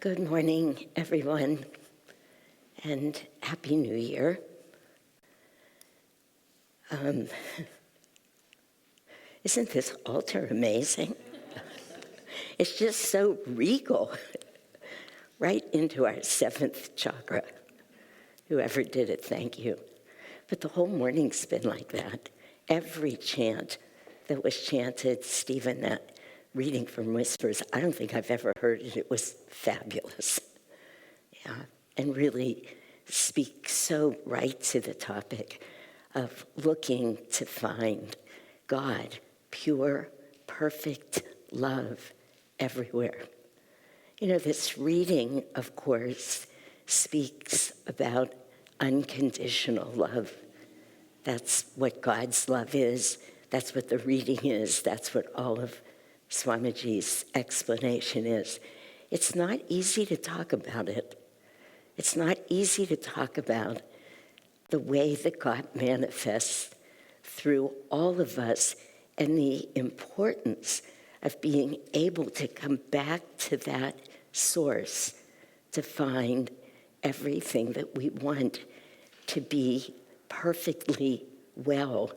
Good morning, everyone, and Happy New Year. Isn't this altar amazing? It's just so regal, right into our seventh chakra. Whoever did it, thank you. But the whole morning's been like that. Every chant that was chanted, Stephen, that reading from Whispers, I don't think I've ever heard it. It was fabulous. Yeah, and really speaks so right to the topic of looking to find God, pure, perfect love everywhere. You know, this reading, of course, speaks about unconditional love. That's what God's love is. That's what the reading is. That's what all of Swamiji's explanation is. It's not easy to talk about it. It's not easy to talk about the way that God manifests through all of us and the importance of being able to come back to that source to find everything that we want to be perfectly well.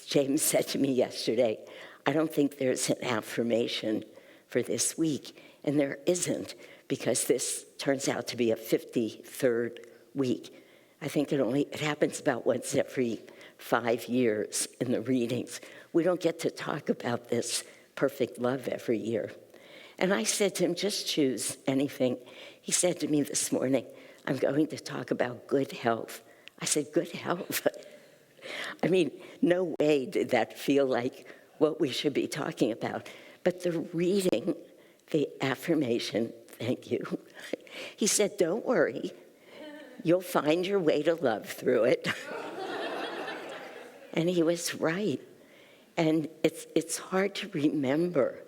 James said to me yesterday, I don't think there's an affirmation for this week, and there isn't, because this turns out to be a 53rd week. I think it happens about once every 5 years in the readings. We don't get to talk about this perfect love every year. And I said to him, just choose anything. He said to me this morning, I'm going to talk about good health. I said, good health? I mean, no way did that feel like what we should be talking about. But the reading, the affirmation, thank you. He said, don't worry. You'll find your way to love through it. And he was right. And it's hard to remember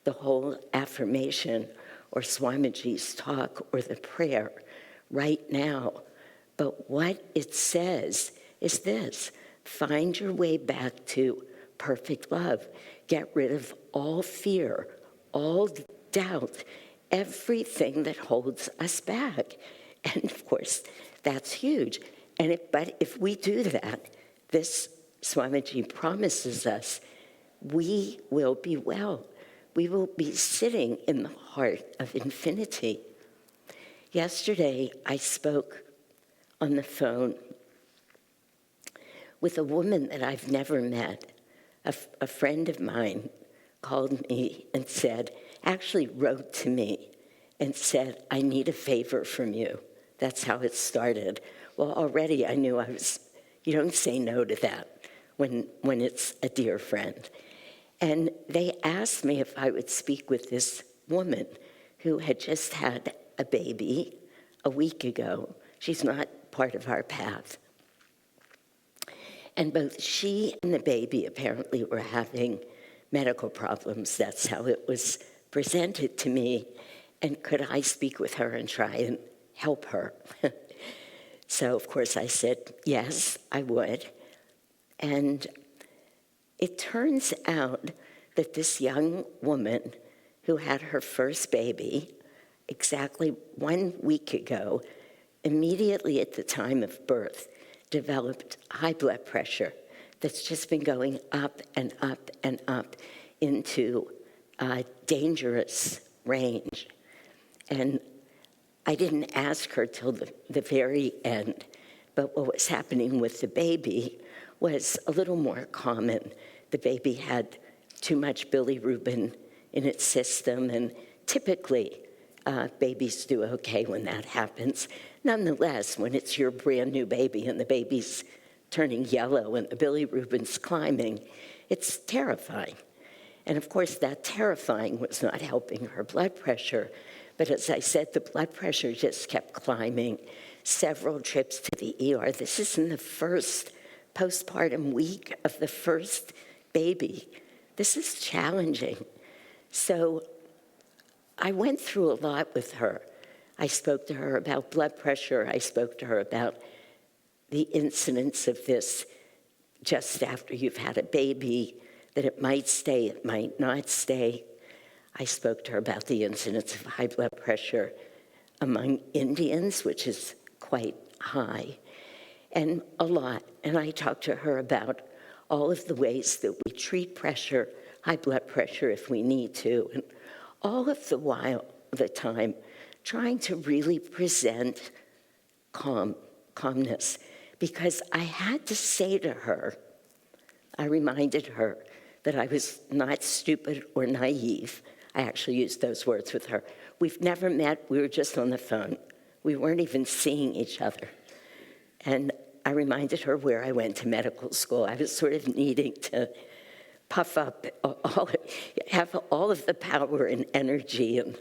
the whole affirmation or Swamiji's talk or the prayer right now. But what it says is this: find your way back to perfect love. Get rid of all fear, all doubt, everything that holds us back. And of course, that's huge. But if we do that, this Swamiji promises us, we will be well. We will be sitting in the heart of infinity. Yesterday, I spoke on the phone with a woman that I've never met. A friend of mine called me and actually wrote to me and said, I need a favor from you. That's how it started. Well, already I knew you don't say no to that when it's a dear friend. And they asked me if I would speak with this woman who had just had a baby a week ago. She's not part of our path. And both she and the baby apparently were having medical problems. That's how it was presented to me. And could I speak with her and try and help her? So, of course, I said, yes, I would. And it turns out that this young woman who had her first baby exactly 1 week ago, immediately at the time of birth, developed high blood pressure that's just been going up and up and up into dangerous range. And I didn't ask her till the very end, but what was happening with the baby was a little more common. The baby had too much bilirubin in its system, and typically babies do okay when that happens. Nonetheless, when it's your brand new baby and the baby's turning yellow and the bilirubin's climbing, it's terrifying. And of course, that terrifying was not helping her blood pressure. But as I said, the blood pressure just kept climbing. Several trips to the ER. This is in the first postpartum week of the first baby. This is challenging. So I went through a lot with her. I spoke to her about blood pressure. I spoke to her about the incidence of this just after you've had a baby, that it might stay, it might not stay. I spoke to her about the incidence of high blood pressure among Indians, which is quite high, and a lot. And I talked to her about all of the ways that we treat pressure, high blood pressure if we need to, and all of the time, trying to really present calmness, because I had to say to her, I reminded her that I was not stupid or naive. I actually used those words with her. We've never met, we were just on the phone. We weren't even seeing each other. And I reminded her where I went to medical school. I was sort of needing to puff up, have all of the power and energy and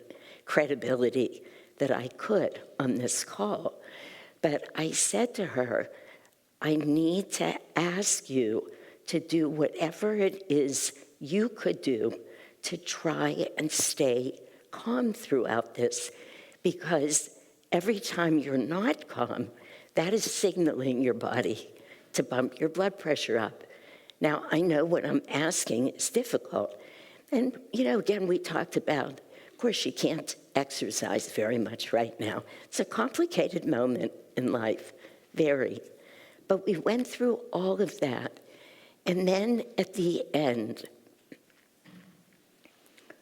credibility that I could on this call. But I said to her, I need to ask you to do whatever it is you could do to try and stay calm throughout this, because every time you're not calm, that is signaling your body to bump your blood pressure up. Now, I know what I'm asking is difficult. And, again, we talked about, of course, she can't exercise very much right now. It's a complicated moment in life, very. But we went through all of that. And then at the end,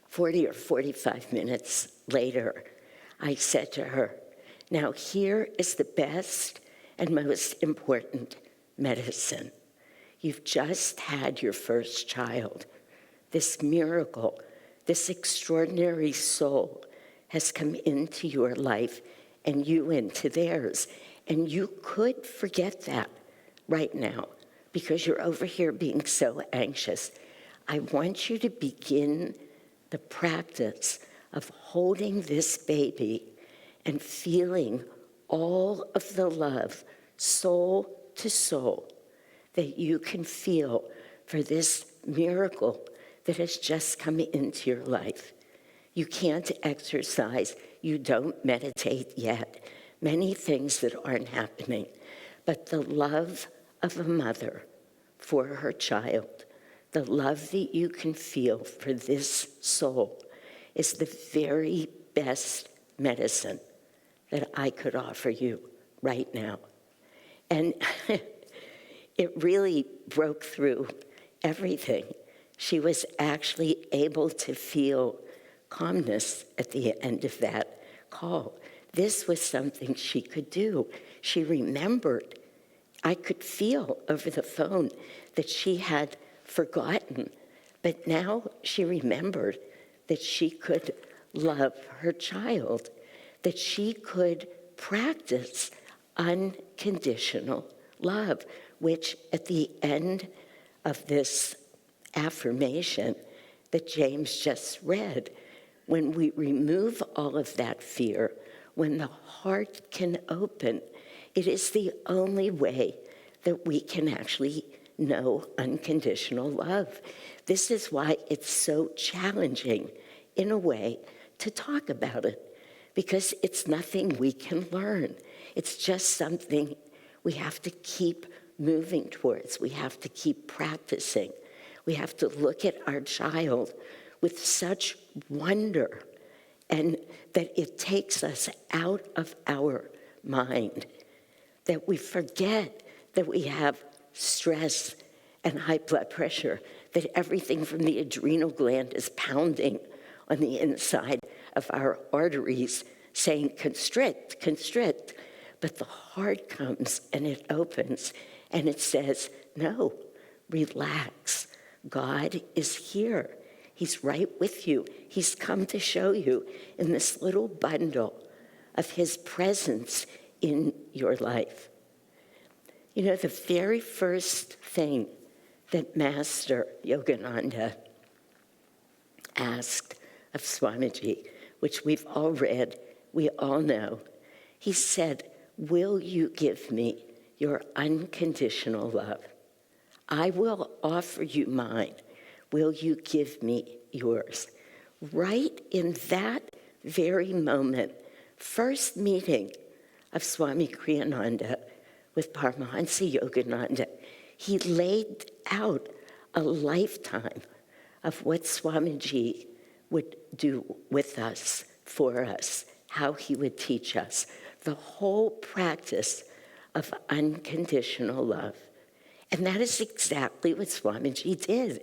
40 or 45 minutes later, I said to her, now here is the best and most important medicine. You've just had your first child. This miracle, this extraordinary soul has come into your life and you into theirs. And you could forget that right now because you're over here being so anxious. I want you to begin the practice of holding this baby and feeling all of the love, soul to soul, that you can feel for this miracle that has just come into your life. You can't exercise, you don't meditate yet, many things that aren't happening, but the love of a mother for her child, the love that you can feel for this soul is the very best medicine that I could offer you right now. And it really broke through everything. She was actually able to feel calmness at the end of that call. This was something she could do. She remembered. I could feel over the phone that she had forgotten, but now she remembered that she could love her child, that she could practice unconditional love, which at the end of this affirmation that James just read, when we remove all of that fear, when the heart can open, it is the only way that we can actually know unconditional love. This is why it's so challenging, in a way, to talk about it, because it's nothing we can learn. It's just something we have to keep moving towards. We have to keep practicing. We have to look at our child with such wonder, and that it takes us out of our mind, that we forget that we have stress and high blood pressure, that everything from the adrenal gland is pounding on the inside of our arteries saying, constrict, constrict. But the heart comes and it opens and it says, no, relax. God is here. He's right with you. He's come to show you in this little bundle of his presence in your life. You know, the very first thing that Master Yogananda asked of Swamiji, which we've all read, we all know, he said, will you give me your unconditional love? I will offer you mine. Will you give me yours? Right in that very moment, first meeting of Swami Kriyananda with Paramahansa Yogananda, he laid out a lifetime of what Swamiji would do with us, for us, how he would teach us the whole practice of unconditional love. And that is exactly what Swamiji did.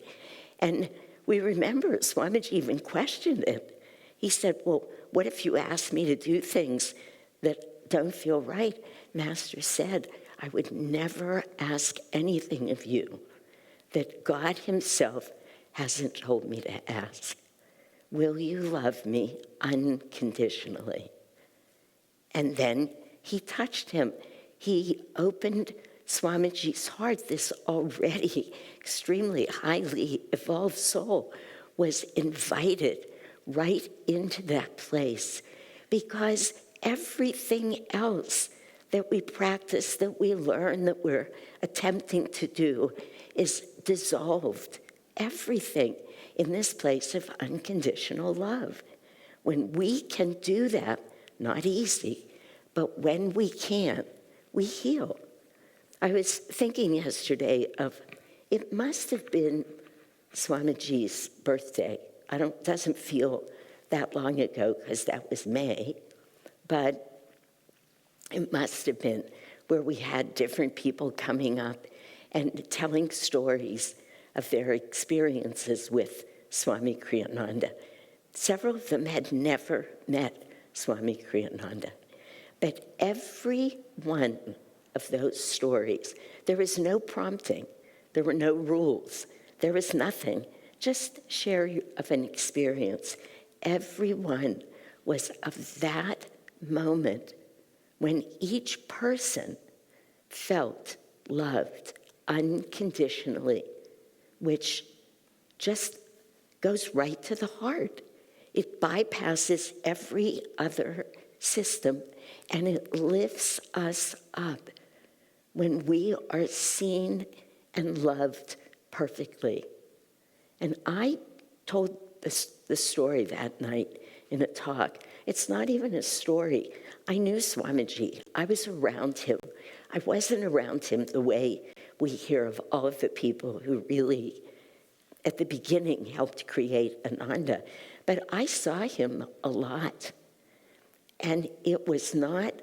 And we remember Swamiji even questioned it. He said, well, what if you ask me to do things that don't feel right? Master said, I would never ask anything of you that God himself hasn't told me to ask. Will you love me unconditionally? And then he touched him. He opened Swamiji's heart. This already extremely highly evolved soul was invited right into that place, because everything else that we practice, that we learn, that we're attempting to do is dissolved. Everything in this place of unconditional love. When we can do that, not easy, but when we can, we heal. I was thinking yesterday of, it must have been Swamiji's birthday. Doesn't feel that long ago because that was May, but it must have been where we had different people coming up and telling stories of their experiences with Swami Kriyananda. Several of them had never met Swami Kriyananda. But every one of those stories, there was no prompting. There were no rules. There was nothing. Just share of an experience. Everyone was of that moment when each person felt loved unconditionally, which just goes right to the heart. It bypasses every other system, and it lifts us up when we are seen and loved perfectly. And I told the story that night in a talk. It's not even a story. I knew Swamiji. I was around him. I wasn't around him the way we hear of all of the people who really, at the beginning, helped create Ananda. But I saw him a lot. And it was not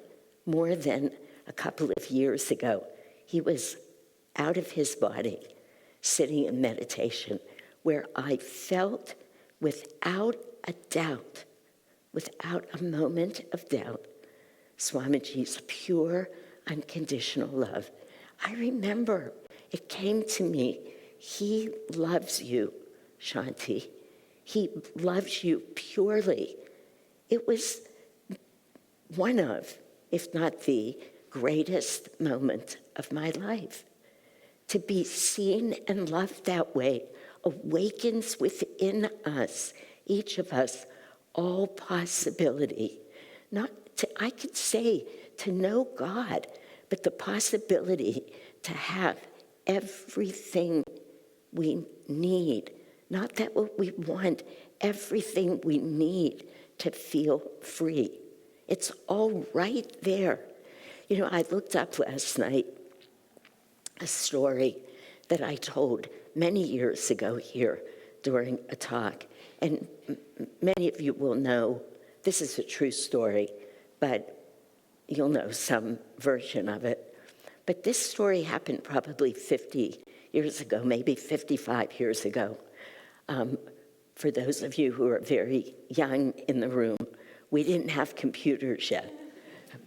more than a couple of years ago. He was out of his body, sitting in meditation, where I felt without a doubt, without a moment of doubt, Swamiji's pure, unconditional love. I remember it came to me, he loves you, Shanti. He loves you purely. It was one of, if not the greatest moment of my life. To be seen and loved that way awakens within us, each of us, all possibility. I could say to know God, but the possibility to have everything we need, not that what we want, everything we need to feel free. It's all right there. You know, I looked up last night a story that I told many years ago here during a talk. And many of you will know this is a true story, but you'll know some version of it. But this story happened probably 50 years ago, maybe 55 years ago. For those of you who are very young in the room, we didn't have computers yet.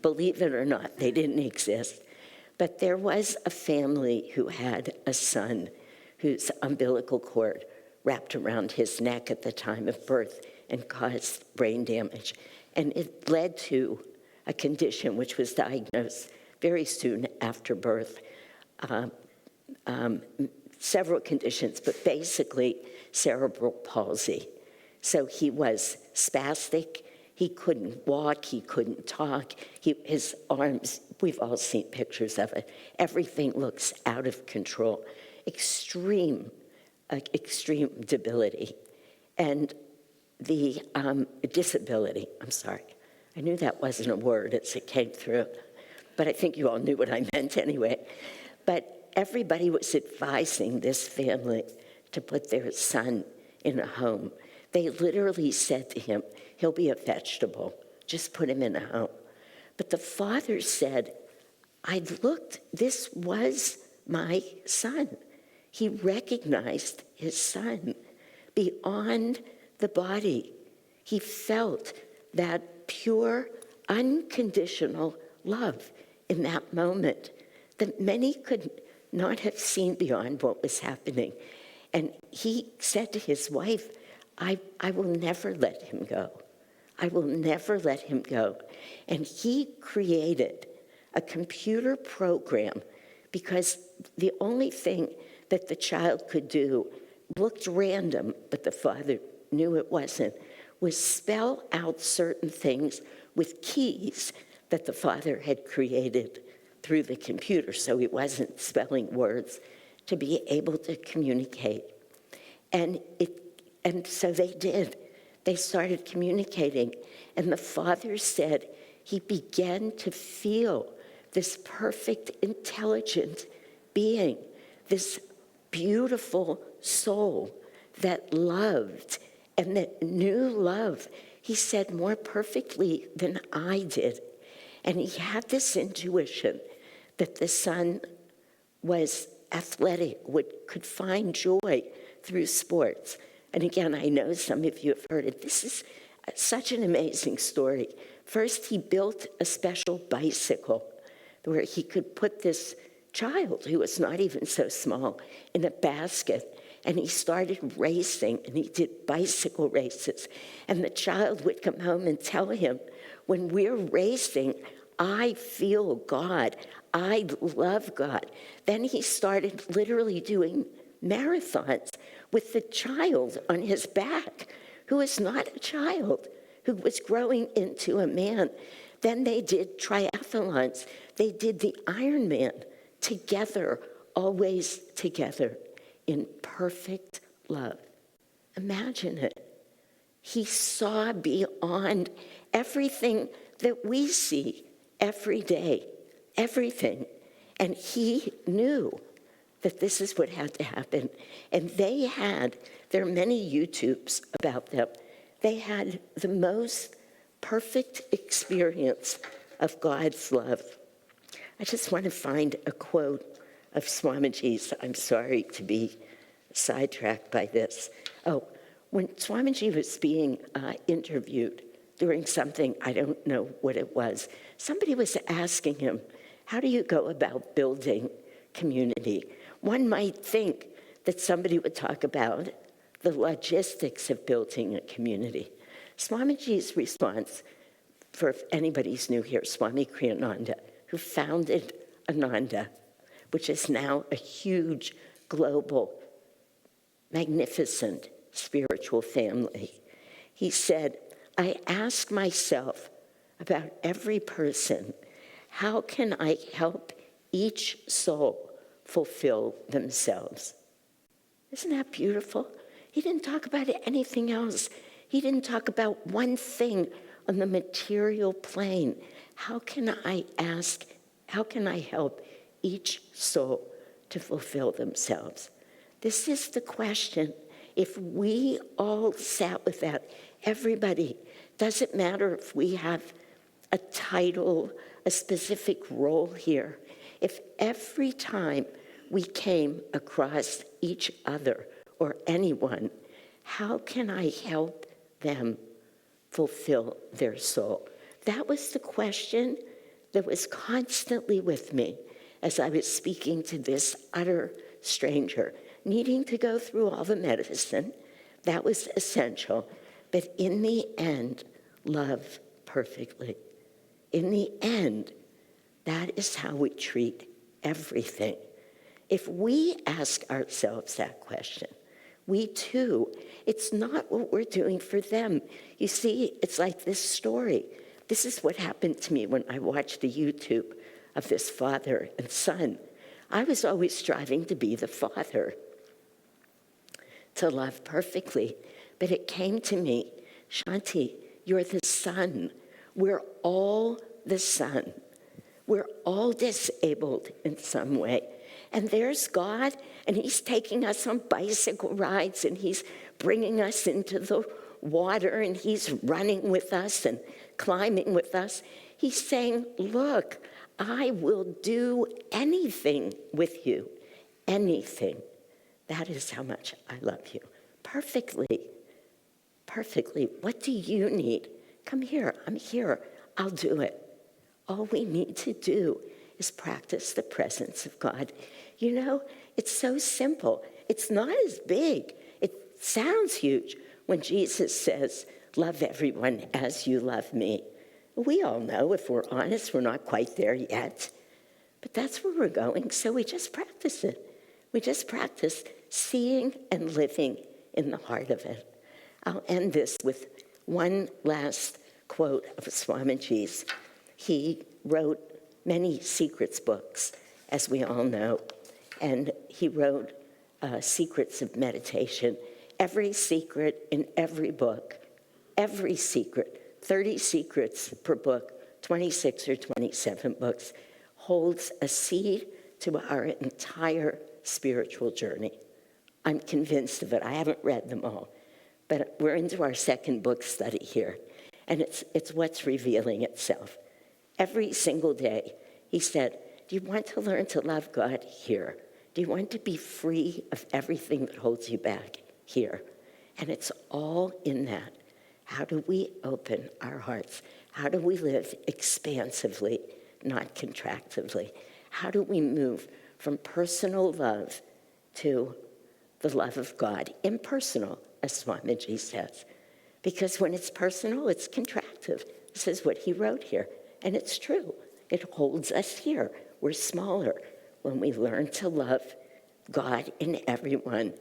Believe it or not, they didn't exist. But there was a family who had a son whose umbilical cord wrapped around his neck at the time of birth and caused brain damage. And it led to a condition which was diagnosed very soon after birth. Several conditions, but basically cerebral palsy. So he was spastic. He couldn't walk, he couldn't talk. His arms, we've all seen pictures of it. Everything looks out of control. Extreme debility. And the disability, I'm sorry. I knew that wasn't a word as it came through, but I think you all knew what I meant anyway. But everybody was advising this family to put their son in a home They literally said to him, he'll be a vegetable. Just put him in a home. But the father said, I looked, this was my son. He recognized his son beyond the body. He felt that pure, unconditional love in that moment that many could not have seen beyond what was happening. And he said to his wife, I will never let him go. I will never let him go. And he created a computer program because the only thing that the child could do looked random, but the father knew it wasn't, was spell out certain things with keys that the father had created through the computer, so he wasn't spelling words, to be able to communicate. And so they did. They started communicating. And the father said he began to feel this perfect, intelligent being, this beautiful soul that loved and that knew love. He said more perfectly than I did. And he had this intuition that the son was athletic, could find joy through sports. And again, I know some of you have heard it. This is such an amazing story. First, he built a special bicycle where he could put this child, who was not even so small, in a basket. And he started racing, and he did bicycle races. And the child would come home and tell him, when we're racing, I feel God. I love God. Then he started literally doing marathons with the child on his back, who is not a child, who was growing into a man. Then they did triathlons. They did the Ironman together, always together, in perfect love. Imagine it. He saw beyond everything that we see every day, everything. And he knew that this is what had to happen. And there are many YouTubes about them. They had the most perfect experience of God's love. I just want to find a quote of Swamiji's. I'm sorry to be sidetracked by this. Oh, when Swamiji was being interviewed during something, I don't know what it was, somebody was asking him, how do you go about building community? One might think that somebody would talk about the logistics of building a community. Swamiji's response, for if anybody's new here, Swami Kriyananda, who founded Ananda, which is now a huge, global, magnificent spiritual family. He said, I ask myself about every person, how can I help each soul fulfill themselves? Isn't that beautiful? He didn't talk about anything else. He didn't talk about one thing on the material plane. How can I help each soul to fulfill themselves? This is the question. If we all sat with that, everybody, doesn't matter if we have a title, a specific role here, if every time we came across each other or anyone, how can I help them fulfill their soul? That was the question that was constantly with me as I was speaking to this utter stranger, needing to go through all the medicine. That was essential. But in the end, love perfectly. In the end, that is how we treat everything. If we ask ourselves that question, we too, it's not what we're doing for them. You see, it's like this story. This is what happened to me when I watched the YouTube of this father and son. I was always striving to be the father, to love perfectly. But it came to me, Shanti, you're the son. We're all the son. We're all disabled in some way. And there's God, and he's taking us on bicycle rides, and he's bringing us into the water and he's running with us and climbing with us. He's saying, look, I will do anything with you, anything. That is how much I love you. Perfectly, perfectly. What do you need? Come here, I'm here, I'll do it. All we need to do is practice the presence of God. You know, it's so simple. It's not as big. It sounds huge when Jesus says, love everyone as you love me. We all know, if we're honest, we're not quite there yet. But that's where we're going, so we just practice it. We just practice seeing and living in the heart of it. I'll end this with one last quote of Swamiji's. He wrote many secrets books, as we all know, and he wrote Secrets of Meditation. Every secret in every book, every secret, 30 secrets per book, 26 or 27 books, holds a seed to our entire spiritual journey. I'm convinced of it. I haven't read them all, but we're into our second book study here, and it's what's revealing itself. Every single day, he said, do you want to learn to love God? Here. Do you want to be free of everything that holds you back? Here. And it's all in that. How do we open our hearts? How do we live expansively, not contractively? How do we move from personal love to the love of God? Impersonal, as Swamiji says. Because when it's personal, it's contractive. This is what he wrote here. And it's true. It holds us here. We're smaller. When we learn to love God in everyone,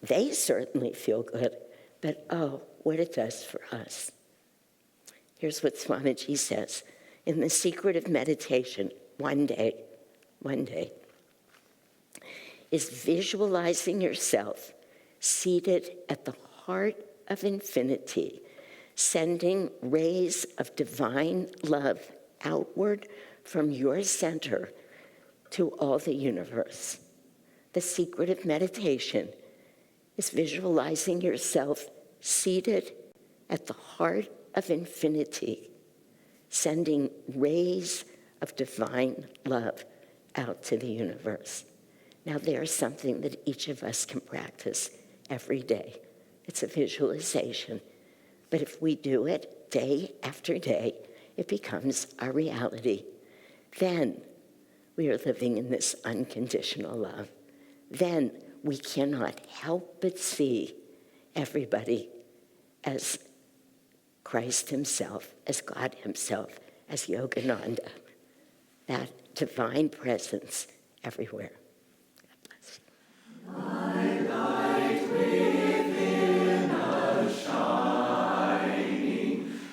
they certainly feel good, but oh, what it does for us. Here's what Swamiji says. In the secret of meditation, one day, is visualizing yourself seated at the heart of infinity, sending rays of divine love outward from your center to all the universe. The secret of meditation is visualizing yourself seated at the heart of infinity, sending rays of divine love out to the universe. Now, there's something that each of us can practice every day. It's a visualization. But if we do it day after day, it becomes our reality. Then we are living in this unconditional love. Then we cannot help but see everybody as Christ himself, as God himself, as Yogananda, that divine presence everywhere. God bless you. My light within us shining,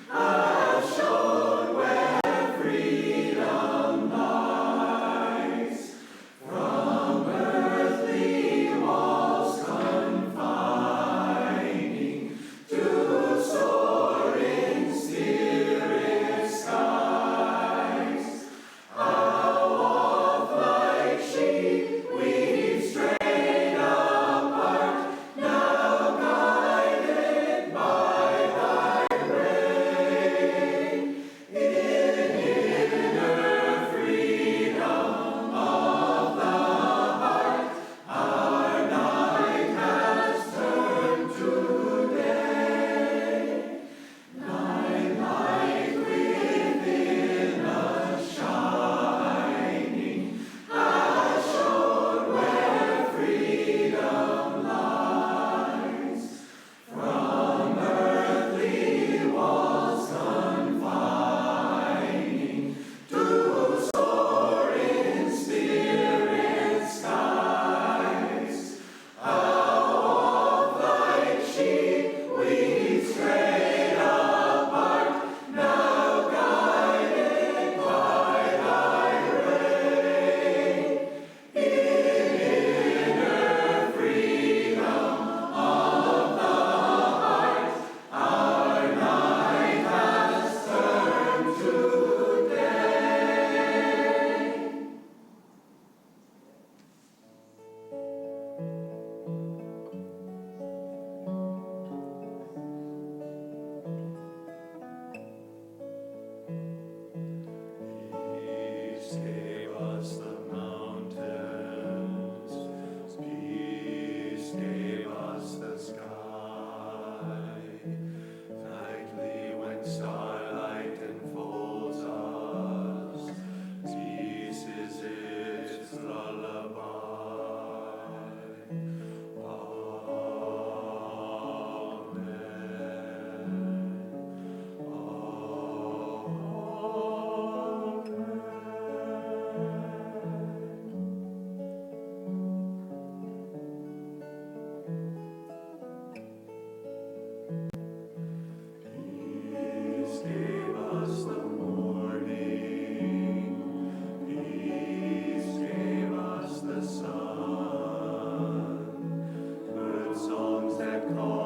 has shown where freedom lies. From earthly walls confining to soaring spirit skies. How oft like sheep call.